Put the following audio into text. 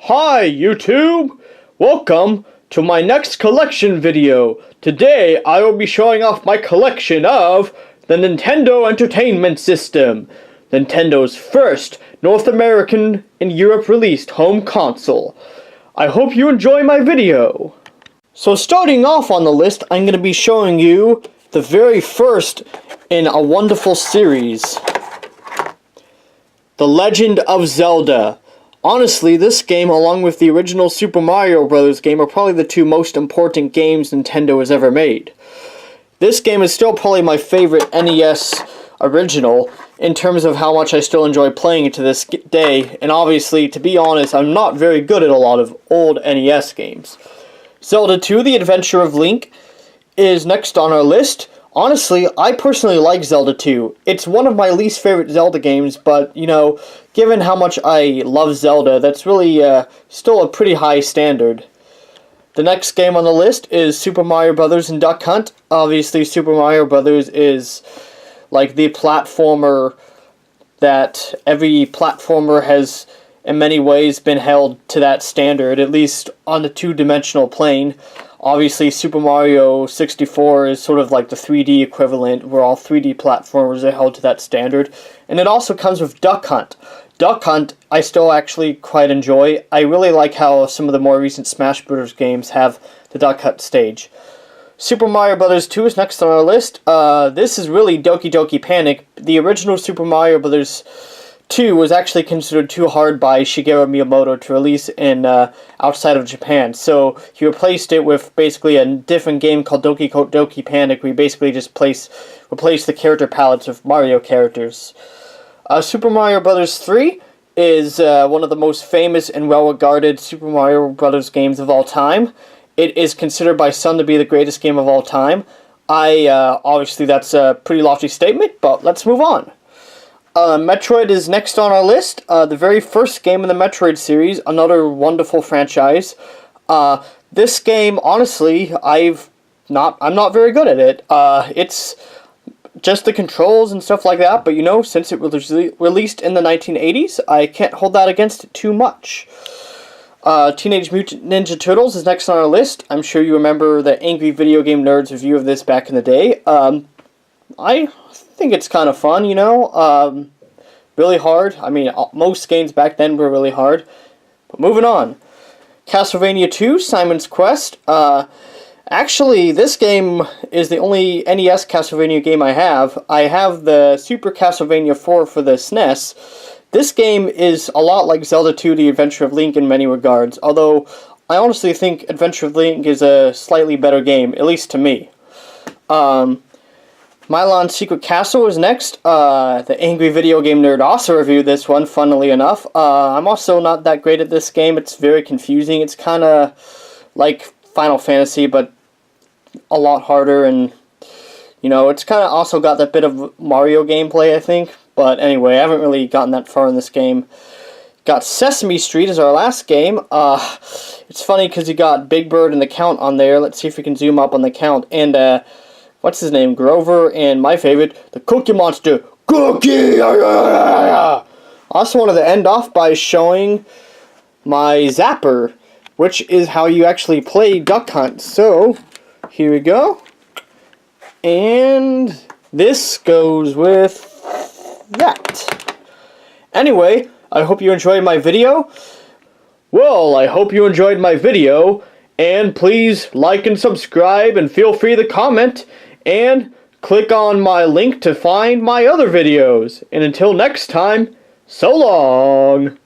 Hi YouTube! Welcome to my next collection video. Today I will be showing off my collection of the Nintendo Entertainment System, Nintendo's first North American and Europe released home console. I hope you enjoy my video. So starting off on the list, I'm going to be showing you the very first in a wonderful series, The Legend of Zelda. Honestly, this game, along with the original Super Mario Bros. Game, are probably the two most important games Nintendo has ever made. This game is still probably my favorite NES original, in terms of how much I still enjoy playing it to this day, and obviously, to be honest, I'm not very good at a lot of old NES games. Zelda 2, The Adventure of Link, is next on our list. Honestly, I personally like Zelda 2. It's one of my least favorite Zelda games, but, you know, given how much I love Zelda, that's really still a pretty high standard. The next game on the list is Super Mario Bros. And Duck Hunt. Obviously, Super Mario Bros. Is like the platformer that every platformer has, in many ways, been held to that standard, at least on the two-dimensional plane. Obviously, Super Mario 64 is sort of like the 3D equivalent, where all 3D platformers are held to that standard. And it also comes with Duck Hunt. Duck Hunt, I still actually quite enjoy. I really like how some of the more recent Smash Bros. Games have the Duck Hunt stage. Super Mario Bros. 2 is next on our list. This is really Doki Doki Panic. The original Super Mario Bros. 2 was actually considered too hard by Shigeru Miyamoto to release in outside of Japan, so he replaced it with basically a different game called Doki Doki Panic, where you basically just replace the character palettes with Mario characters. Super Mario Bros. 3 is one of the most famous and well-regarded Super Mario Bros. Games of all time. It is considered by some to be the greatest game of all time. Obviously that's a pretty lofty statement, but let's move on. Metroid is next on our list. The very first game in the Metroid series, another wonderful franchise. This game, honestly, I'm not very good at it. It's just the controls and stuff like that, but you know, since it was released in the 1980s, I can't hold that against it too much. Teenage Mutant Ninja Turtles is next on our list. I'm sure you remember the Angry Video Game Nerds review of this back in the day. I think it's kind of fun, you know. Really hard. I mean, most games back then were really hard. But moving on. Castlevania 2, Simon's Quest. Actually, this game is the only NES Castlevania game I have. I have the Super Castlevania 4 for the SNES. This game is a lot like Zelda 2, The Adventure of Link in many regards, although I honestly think Adventure of Link is a slightly better game, at least to me. Milon's Secret Castle is next. The Angry Video Game Nerd also reviewed this one, funnily enough. I'm also not that great at this game. It's very confusing. It's kind of like Final Fantasy, but a lot harder, and, you know, it's kind of also got that bit of Mario gameplay, I think. But anyway, I haven't really gotten that far in this game. Got Sesame Street as our last game. It's funny because you got Big Bird and the Count on there. Let's see if we can zoom up on the Count. And, what's his name? Grover, and my favorite, the Cookie Monster. Cookie! Also wanted to end off by showing my Zapper, which is how you actually play Duck Hunt. So, here we go. And this goes with that. Anyway, I hope you enjoyed my video. Well, I hope you enjoyed my video. And please like and subscribe, and feel free to comment. And click on my link to find my other videos. And until next time, so long!